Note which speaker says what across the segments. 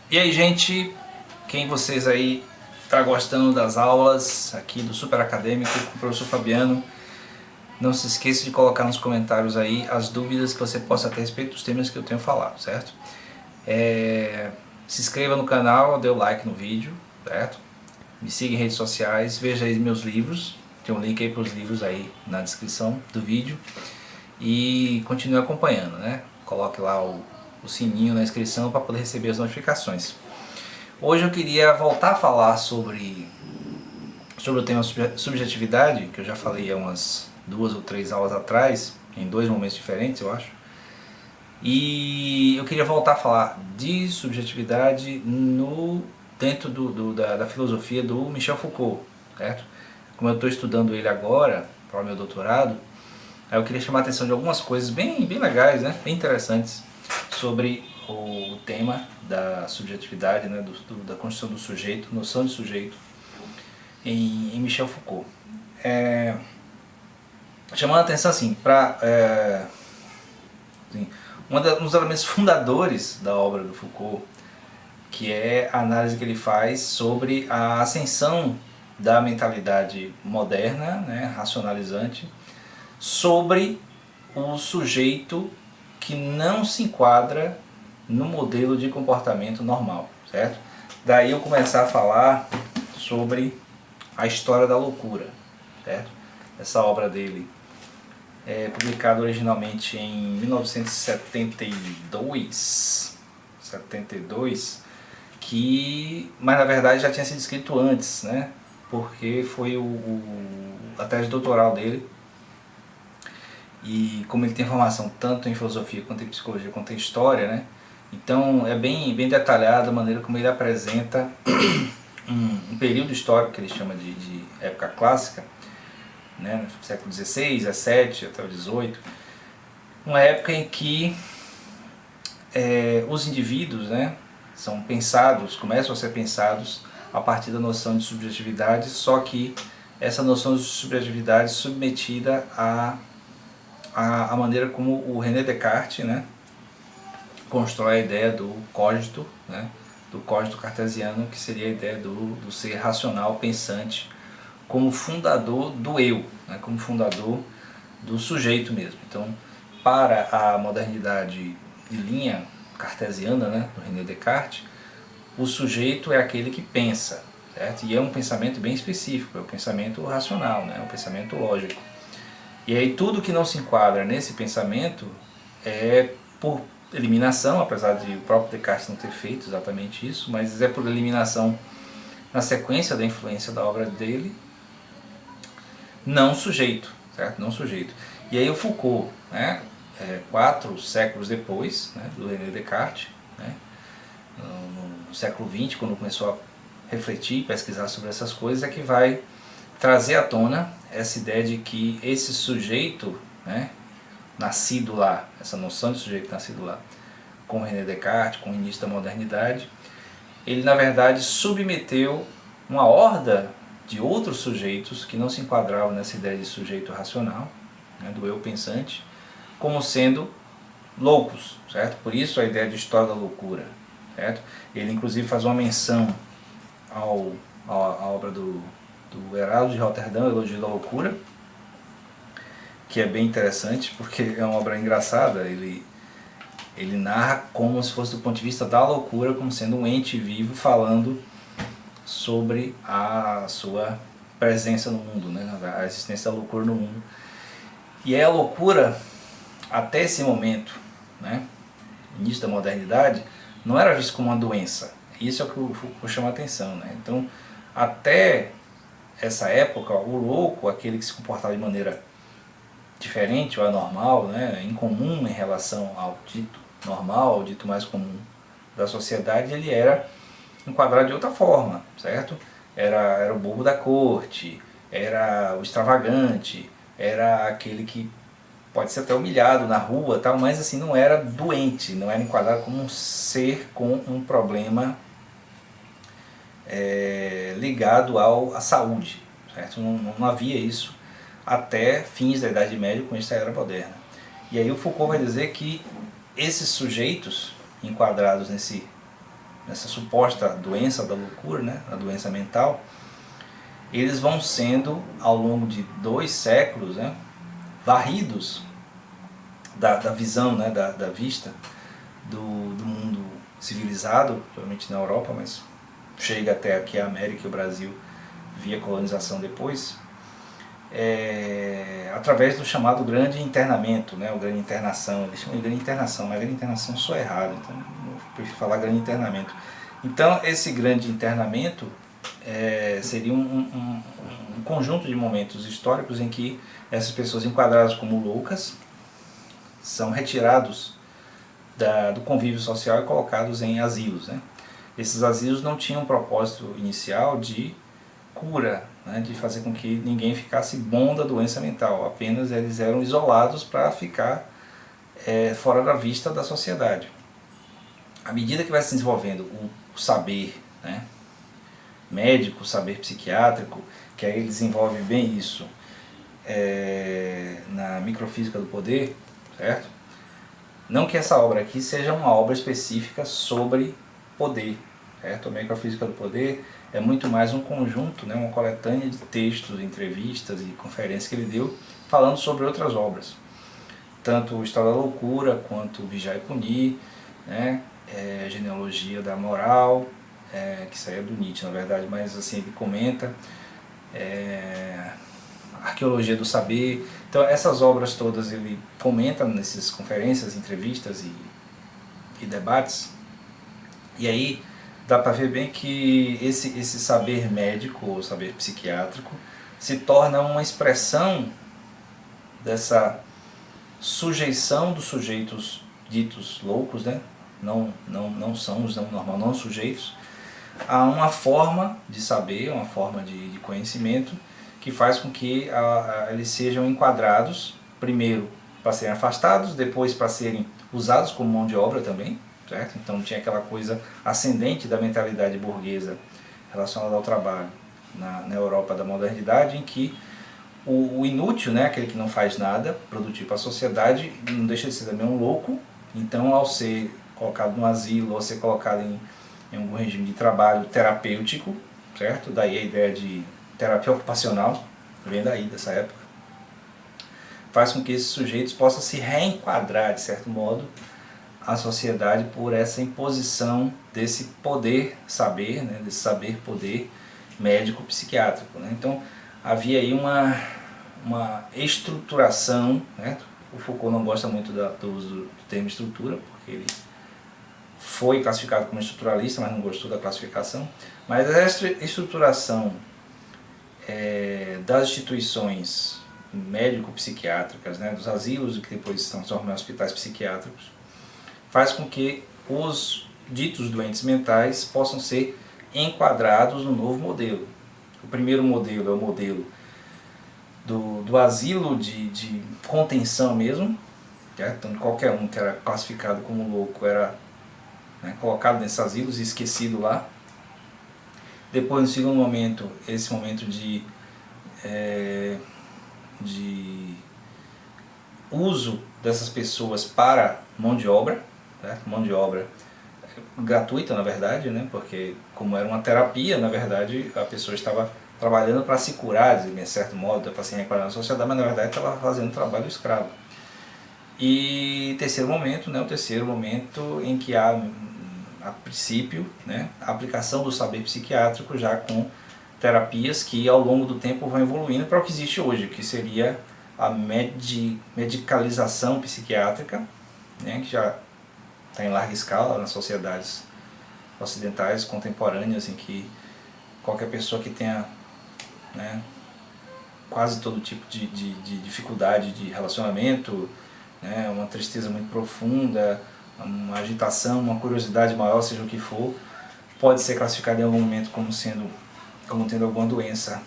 Speaker 1: E aí, gente, quem vocês aí tá gostando das aulas aqui do Super Acadêmico com o professor Fabiano, não se esqueça de colocar nos comentários aí as dúvidas que você possa ter a respeito dos temas que eu tenho falado, certo? Se inscreva no canal, dê o like no vídeo, certo? Me siga em redes sociais, veja aí meus livros, tem um link aí para os livros aí na descrição do vídeo e continue acompanhando, né? Coloque lá o sininho na inscrição para poder receber as notificações. Hoje eu queria voltar a falar sobre o tema subjetividade, que eu já falei há umas 2 ou 3 aulas atrás, em 2 momentos diferentes, eu acho. E eu queria voltar a falar de subjetividade dentro da filosofia do Michel Foucault, certo? Como eu estou estudando ele agora, para o meu doutorado, aí eu queria chamar a atenção de algumas coisas bem legais, né? Bem interessantes, sobre o tema da subjetividade, né? Da construção do sujeito, noção de sujeito, em Michel Foucault. Chamando a atenção assim, para um dos elementos fundadores da obra do Foucault, que é a análise que ele faz sobre a ascensão da mentalidade moderna, né, racionalizante, sobre o sujeito que não se enquadra no modelo de comportamento normal, certo? Daí eu começar a falar sobre a história da loucura, certo? Essa obra dele é publicada originalmente em 1972, mas na verdade já tinha sido escrito antes, né? Porque foi a tese doutoral dele. E como ele tem formação tanto em filosofia quanto em psicologia quanto em história, né? Então é bem detalhada a maneira como ele apresenta um período histórico que ele chama de época clássica, né? Século XVI, XVII até o XVIII, uma época em que os indivíduos, né, são pensados, começam a ser pensados a partir da noção de subjetividade, só que essa noção de subjetividade submetida à maneira como o René Descartes, né, constrói a ideia do cogito, né, do cogito cartesiano, que seria a ideia do ser racional, pensante, como fundador do eu, né, como fundador do sujeito mesmo. Então, para a modernidade de linha cartesiana, né, do René Descartes, o sujeito é aquele que pensa, certo? E é um pensamento bem específico, é o pensamento racional, né, é o pensamento lógico. E aí tudo que não se enquadra nesse pensamento é por eliminação, apesar de o próprio Descartes não ter feito exatamente isso, mas é por eliminação na sequência da influência da obra dele, não sujeito, certo? Não sujeito. E aí o Foucault, né, 4 séculos depois, né, do René Descartes, né, no século XX, quando começou a refletir e pesquisar sobre essas coisas, é que vai trazer à tona essa ideia de que esse sujeito, né, nascido lá, essa noção de sujeito nascido lá, com René Descartes, com o início da modernidade, ele na verdade submeteu uma horda de outros sujeitos que não se enquadravam nessa ideia de sujeito racional, né, do eu pensante, como sendo loucos, certo? Por isso a ideia de história da loucura, certo? Ele inclusive faz uma menção à obra do Heraldo de Roterdão, Elogio da Loucura, que é bem interessante porque é uma obra engraçada. Ele narra como se fosse do ponto de vista da loucura, como sendo um ente vivo falando sobre a sua presença no mundo, né? A existência da loucura no mundo. E é a loucura, até esse momento, né, início da modernidade, não era visto como uma doença. Isso é o que o Foucault chama a atenção, né? Então, até essa época, o louco, aquele que se comportava de maneira diferente ou anormal, né, incomum em relação ao dito normal, ao dito mais comum da sociedade, ele era enquadrado de outra forma, certo? Era o bobo da corte, era o extravagante, era aquele que pode ser até humilhado na rua, tal, mas assim não era doente, não era enquadrado como um ser com um problema ligado à saúde, certo? Não havia isso até fins da Idade Média com essa era moderna. E aí o Foucault vai dizer que esses sujeitos enquadrados nessa suposta doença da loucura, né, a doença mental, eles vão sendo, ao longo de 2 séculos, né, varridos da visão, né, da vista do mundo civilizado, provavelmente na Europa, mas chega até aqui a América e o Brasil via colonização depois, através do chamado grande internamento, né, ou grande internação. Eles chamam de grande internação, mas grande internação só errado, então eu prefiro falar grande internamento. Então esse grande internamento seria um conjunto de momentos históricos em que essas pessoas enquadradas como loucas são retirados do convívio social e colocados em asilos, né? Esses asilos não tinham um propósito inicial de cura, né, de fazer com que ninguém ficasse bom da doença mental, apenas eles eram isolados para ficar fora da vista da sociedade. À medida que vai se desenvolvendo o saber, né, médico, o saber psiquiátrico, que aí ele desenvolve bem isso na microfísica do poder, certo? Não que essa obra aqui seja uma obra específica sobre poder, certo? A microfísica do poder é muito mais um conjunto, né, uma coletânea de textos, entrevistas e conferências que ele deu falando sobre outras obras. Tanto o História da Loucura, quanto o Vigiar e Punir, né, Genealogia da Moral, que isso aí é do Nietzsche na verdade, mas assim, ele comenta, Arqueologia do Saber. Então essas obras todas ele comenta nessas conferências, entrevistas e debates. E aí dá para ver bem que esse saber médico ou saber psiquiátrico se torna uma expressão dessa sujeição dos sujeitos ditos loucos, né? Não são os não sujeitos, a uma forma de saber, uma forma de conhecimento que faz com que eles sejam enquadrados, primeiro para serem afastados, depois para serem usados como mão de obra também, certo? Então tinha aquela coisa ascendente da mentalidade burguesa relacionada ao trabalho na Europa da modernidade, em que o inútil, né, aquele que não faz nada produtivo para a sociedade, não deixa de ser também um louco. Então, ao ser colocado no asilo, ou ser colocado em algum regime de trabalho terapêutico, certo? Daí a ideia de terapia ocupacional, vem daí, dessa época, faz com que esses sujeitos possam se reenquadrar, de certo modo, à sociedade por essa imposição desse poder-saber, né, desse saber-poder médico-psiquiátrico, né? Então, havia aí uma estruturação, né? O Foucault não gosta muito do uso do termo estrutura, porque ele foi classificado como estruturalista, mas não gostou da classificação. Mas essa estruturação das instituições médico-psiquiátricas, né, dos asilos que depois se transformam em hospitais psiquiátricos, faz com que os ditos doentes mentais possam ser enquadrados no novo modelo. O primeiro modelo é o modelo do asilo de contenção mesmo, então qualquer um que era classificado como louco era, né, colocado nesses asilos e esquecido lá. Depois, no segundo momento, esse momento de uso dessas pessoas para mão de obra, né? Mão de obra gratuita, na verdade, né? Porque como era uma terapia, na verdade, a pessoa estava trabalhando para se curar, de certo modo, para se reenquadrar na sociedade, mas na verdade estava fazendo trabalho escravo. E terceiro momento, né? O terceiro momento em que há, a princípio, né, a aplicação do saber psiquiátrico já com terapias que ao longo do tempo vão evoluindo para o que existe hoje, que seria a medicalização psiquiátrica, né, que já está em larga escala nas sociedades ocidentais contemporâneas, em que qualquer pessoa que tenha, né, quase todo tipo de dificuldade de relacionamento, né, uma tristeza muito profunda, uma agitação, uma curiosidade maior, seja o que for, pode ser classificado em algum momento como tendo alguma doença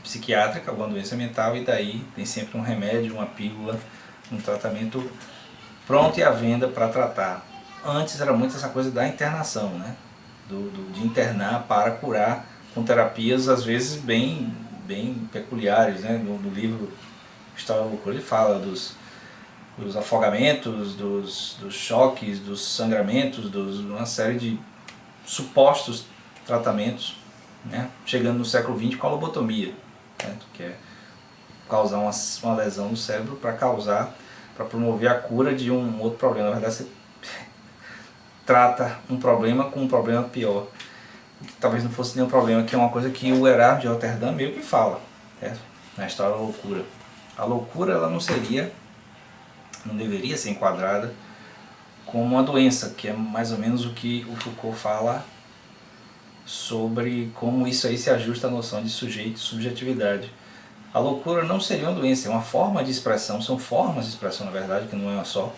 Speaker 1: psiquiátrica, alguma doença mental, e daí tem sempre um remédio, uma pílula, um tratamento pronto e à venda para tratar. Antes era muito essa coisa da internação, né? De internar para curar, com terapias às vezes bem peculiares, né? No livro História da Loucura ele fala dos afogamentos, dos choques, dos sangramentos, uma série de supostos tratamentos, né? Chegando no século XX com a lobotomia, né? Que é causar uma lesão no cérebro para promover a cura de um outro problema. Na verdade, você trata um problema com um problema pior, que talvez não fosse nenhum problema, que é uma coisa que o Erasmo de Roterdã meio que fala, certo? Na história da loucura. A loucura, ela não deveria ser enquadrada como uma doença, que é mais ou menos o que o Foucault fala sobre como isso aí se ajusta à noção de sujeito e subjetividade. A loucura não seria uma doença, é uma forma de expressão, são formas de expressão, na verdade, que não é uma só,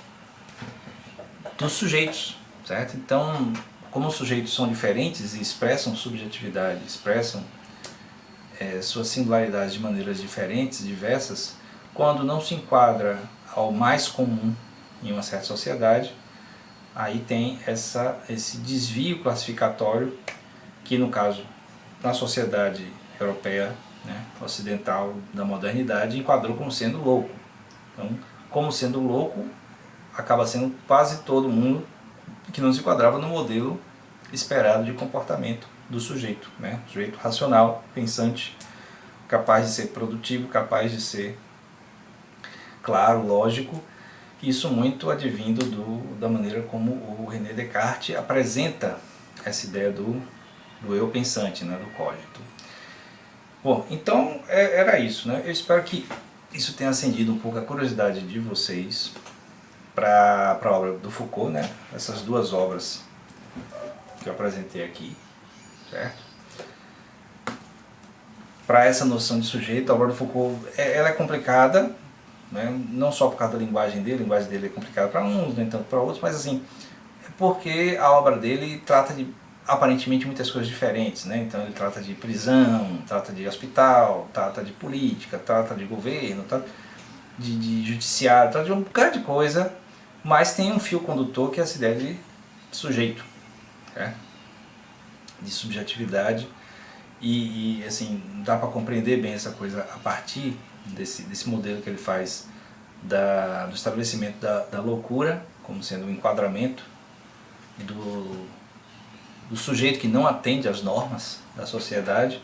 Speaker 1: dos sujeitos, certo? Então, como os sujeitos são diferentes e expressam subjetividade, expressam suas singularidades de maneiras diferentes, diversas, quando não se enquadra ao mais comum em uma certa sociedade, aí tem esse desvio classificatório que, no caso, na sociedade europeia, né, ocidental da modernidade, enquadrou como sendo louco. Então, como sendo louco, acaba sendo quase todo mundo que não se enquadrava no modelo esperado de comportamento do sujeito, né? Sujeito racional, pensante, capaz de ser produtivo, capaz de ser claro, lógico. Isso muito advindo da maneira como o René Descartes apresenta essa ideia do eu pensante, né, do cogito. Bom, então era isso, né? Eu espero que isso tenha acendido um pouco a curiosidade de vocês para a obra do Foucault, né? Essas duas obras que eu apresentei aqui, certo? Para essa noção de sujeito, a obra do Foucault ela é complicada, né? Não só por causa da linguagem dele, a linguagem dele é complicada para uns, nem tanto para outros, mas assim, é porque a obra dele trata de aparentemente muitas coisas diferentes, né? Então ele trata de prisão, trata de hospital, trata de política, trata de governo, trata de judiciário, trata de uma grande coisa, mas tem um fio condutor que é essa ideia de sujeito, né? De subjetividade, e assim, dá para compreender bem essa coisa a partir desse modelo que ele faz do estabelecimento da loucura como sendo um enquadramento do sujeito que não atende às normas da sociedade,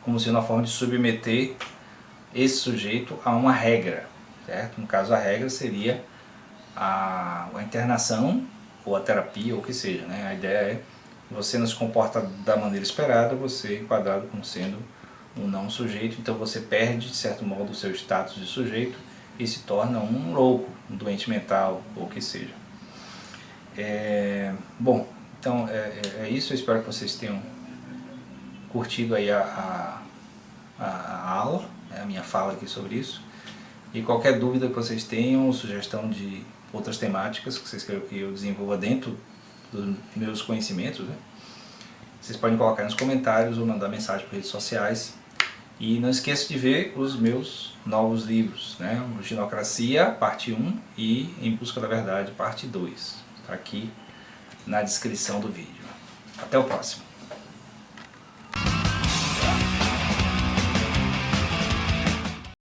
Speaker 1: como sendo uma forma de submeter esse sujeito a uma regra, certo? No caso, a regra seria a internação ou a terapia ou o que seja, né? A ideia é você não se comporta da maneira esperada, você é enquadrado como sendo um não sujeito, então você perde, de certo modo, o seu status de sujeito e se torna um louco, um doente mental ou o que seja. Bom, então é isso, eu espero que vocês tenham curtido aí a aula, né, a minha fala aqui sobre isso, e qualquer dúvida que vocês tenham, sugestão de outras temáticas que vocês queiram que eu desenvolva dentro dos meus conhecimentos, né, vocês podem colocar nos comentários ou mandar mensagem por redes sociais. E não esqueça de ver os meus novos livros, né? O Ginocracia, parte 1 e Em Busca da Verdade, parte 2. Está aqui na descrição do vídeo. Até o próximo.